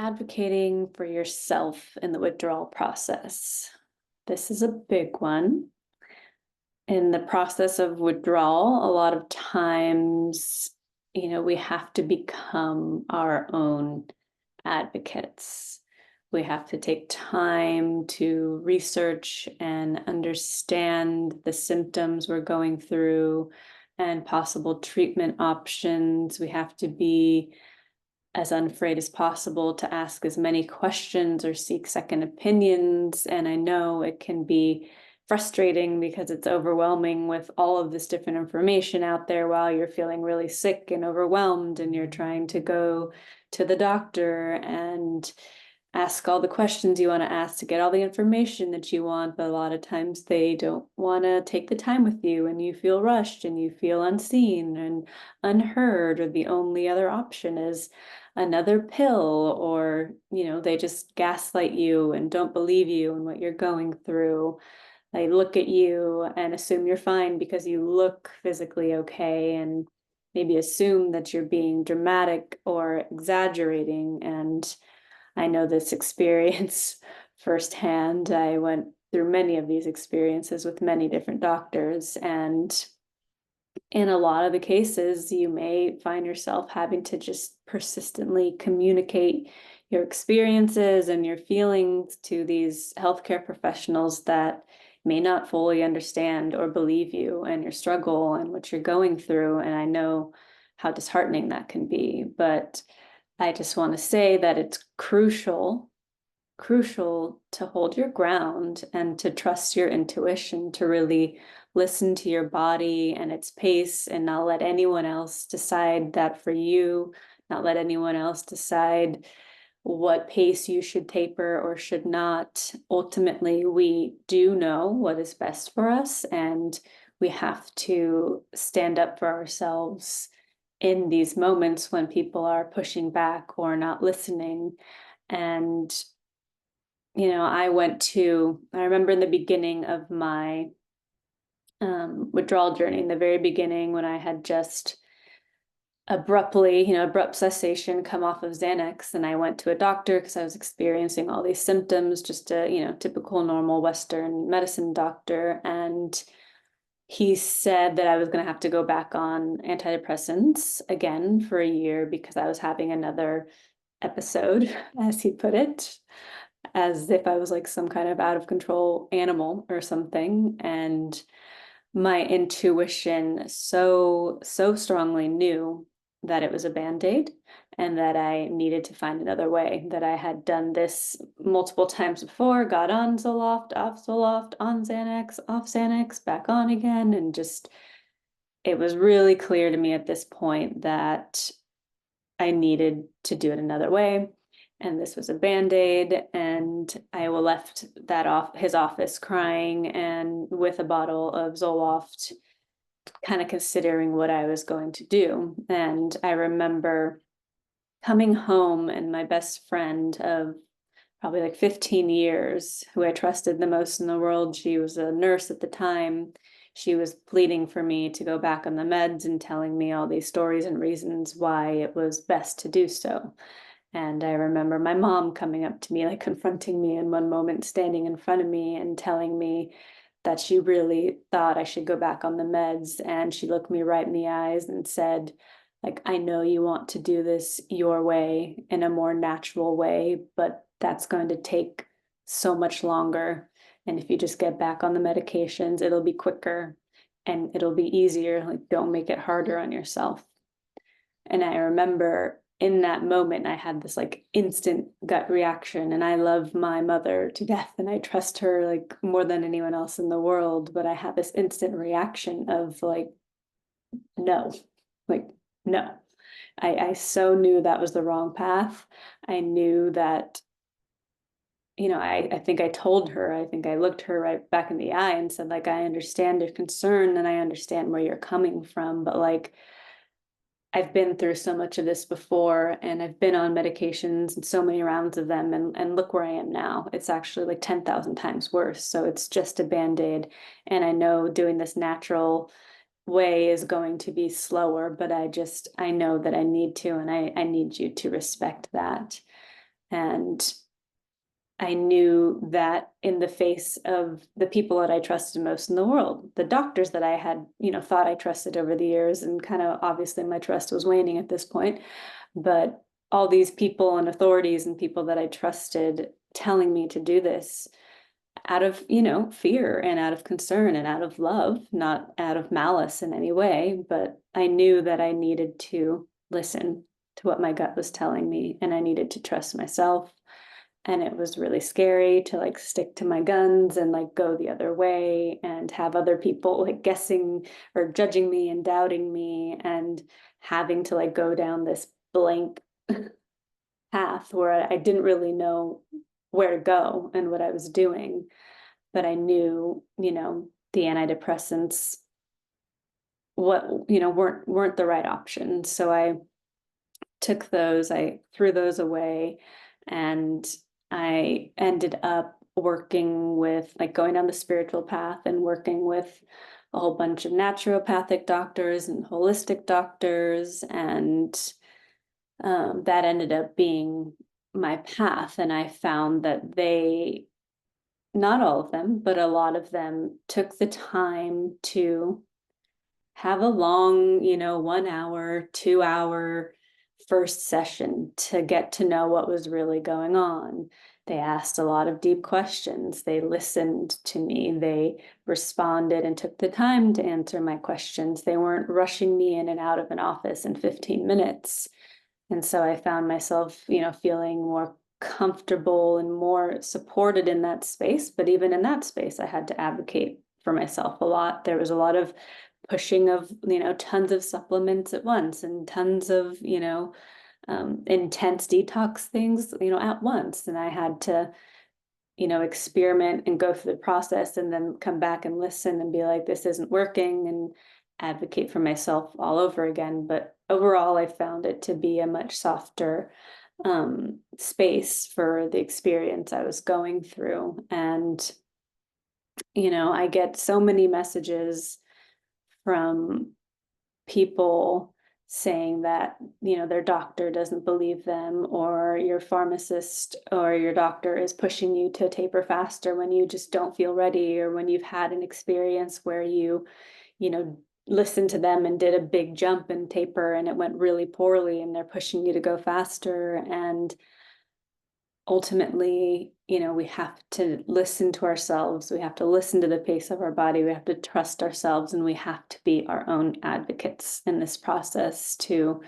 advocating for yourself in the withdrawal process. This is a big one. In the process of withdrawal, a lot of times, we have to become our own advocates. We have to take time to research and understand the symptoms we're going through and possible treatment options. We have to be as unafraid as possible to ask as many questions or seek second opinions. And I know it can be frustrating because it's overwhelming with all of this different information out there while you're feeling really sick and overwhelmed and you're trying to go to the doctor and ask all the questions you want to ask to get all the information that you want, but a lot of times they don't want to take the time with you and you feel rushed and you feel unseen and unheard, or the only other option is another pill, or they just gaslight you and don't believe you and what you're going through. They look at you and assume you're fine because you look physically okay, and maybe assume that you're being dramatic or exaggerating. And I know this experience firsthand. I went through many of these experiences with many different doctors, and in a lot of the cases, you may find yourself having to just persistently communicate your experiences and your feelings to these healthcare professionals that may not fully understand or believe you and your struggle and what you're going through. And I know how disheartening that can be, but I just want to say that it's crucial to hold your ground and to trust your intuition, to really listen to your body and its pace and not let anyone else decide that for you, not let anyone else decide what pace you should taper or should not. Ultimately, we do know what is best for us, and we have to stand up for ourselves in these moments when people are pushing back or not listening. And I remember in the beginning of my withdrawal journey, in the very beginning, when I had just abrupt cessation, come off of Xanax, and I went to a doctor because I was experiencing all these symptoms, just a, typical normal Western medicine doctor. And he said that I was going to have to go back on antidepressants again for a year because I was having another episode, as he put it, as if I was like some kind of out of control animal or something. And my intuition so strongly knew that it was a band-aid and that I needed to find another way, that I had done this multiple times before, got on Zoloft, off Zoloft, on Xanax, off Xanax, back on again. And just, it was really clear to me at this point that I needed to do it another way. And this was a band-aid, and I left his office crying and with a bottle of Zoloft, kind of considering what I was going to do. And I remember coming home, and my best friend of probably like 15 years, who I trusted the most in the world, she was a nurse at the time. She was pleading for me to go back on the meds and telling me all these stories and reasons why it was best to do so. And I remember my mom coming up to me, like confronting me in one moment, standing in front of me and telling me that she really thought I should go back on the meds. And she looked me right in the eyes and said, like, I know you want to do this your way, in a more natural way, but that's going to take so much longer. And if you just get back on the medications, it'll be quicker and it'll be easier. Like, don't make it harder on yourself. And I remember in that moment, I had this like instant gut reaction. And I love my mother to death and I trust her like more than anyone else in the world. But I had this instant reaction of like, no, like, no. I so knew that was the wrong path. I knew that, I think I told her, I think I looked her right back in the eye and said, like, I understand your concern and I understand where you're coming from, but like, I've been through so much of this before, and I've been on medications and so many rounds of them, and look where I am now. It's actually like 10,000 times worse. So it's just a band-aid. And I know doing this natural way is going to be slower, but I know that I need to, and I need you to respect that. And I knew that in the face of the people that I trusted most in the world, the doctors that I had, thought I trusted over the years, and kind of obviously my trust was waning at this point, but all these people and authorities and people that I trusted telling me to do this out of, fear and out of concern and out of love, not out of malice in any way, but I knew that I needed to listen to what my gut was telling me, and I needed to trust myself. And it was really scary to like stick to my guns and like go the other way and have other people like guessing or judging me and doubting me, and having to like go down this blank path where I didn't really know where to go and what I was doing. But I knew, the antidepressants weren't the right option. So I took those, I threw those away, and I ended up working with, like, going down the spiritual path and working with a whole bunch of naturopathic doctors and holistic doctors, and that ended up being my path. And I found that they, not all of them, but a lot of them took the time to have a long, 1 hour, 2 hour first session to get to know what was really going on. They asked a lot of deep questions. They listened to me. They responded and took the time to answer my questions. They weren't rushing me in and out of an office in 15 minutes. And so I found myself, feeling more comfortable and more supported in that space. But even in that space, I had to advocate for myself a lot. There was a lot of pushing of, tons of supplements at once, and tons of, intense detox things, at once. And I had to, experiment and go through the process, and then come back and listen and be like, this isn't working, and advocate for myself all over again. But overall, I found it to be a much softer space for the experience I was going through. And, I get so many messages from people saying that, their doctor doesn't believe them, or your pharmacist or your doctor is pushing you to taper faster when you just don't feel ready, or when you've had an experience where you listened to them and did a big jump and taper and it went really poorly, and they're pushing you to go faster. And ultimately, we have to listen to ourselves. We have to listen to the pace of our body. We have to trust ourselves, and we have to be our own advocates in this process to,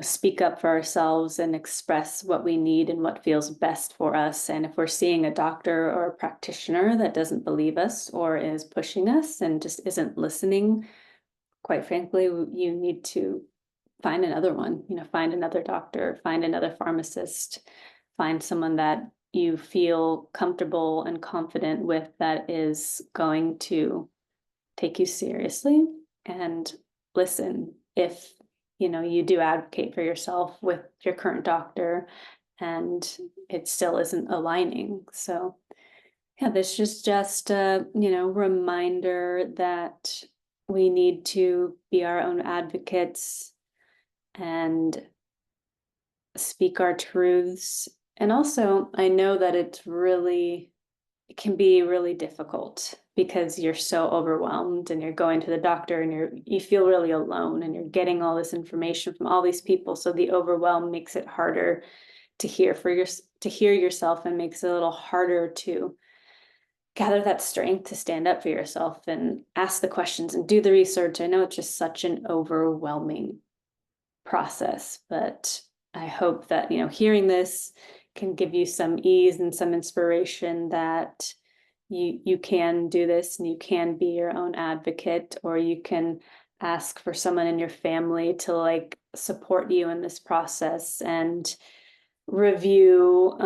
speak up for ourselves and express what we need and what feels best for us. And if we're seeing a doctor or a practitioner that doesn't believe us or is pushing us and just isn't listening, quite frankly, you need to find another one, find another doctor, find another pharmacist, find someone that you feel comfortable and confident with, that is going to take you seriously and listen. If, you do advocate for yourself with your current doctor and it still isn't aligning. So yeah, this is just a, reminder that we need to be our own advocates and speak our truths. And also, I know that it can be really difficult because you're so overwhelmed, and you're going to the doctor, and you feel really alone, and you're getting all this information from all these people. So the overwhelm makes it harder to hear yourself, and makes it a little harder to gather that strength to stand up for yourself and ask the questions and do the research. I know it's just such an overwhelming process, but I hope that, hearing this can give you some ease and some inspiration that you can do this, and you can be your own advocate, or you can ask for someone in your family to like support you in this process, and review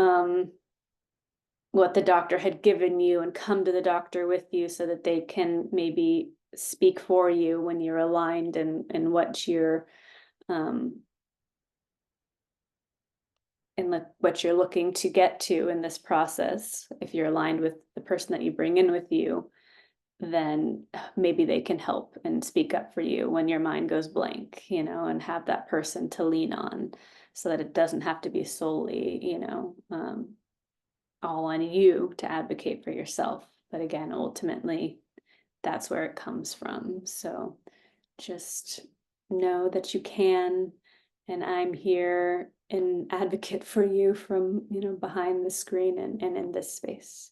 what the doctor had given you, and come to the doctor with you so that they can maybe speak for you when you're aligned in what you're and what you're looking to get to in this process. If you're aligned with the person that you bring in with you, then maybe they can help and speak up for you when your mind goes blank, and have that person to lean on. so that it doesn't have to be solely, all on you to advocate for yourself. But again, ultimately, that's where it comes from. So just know that you can, and I'm here an advocate for you from, behind the screen and in this space.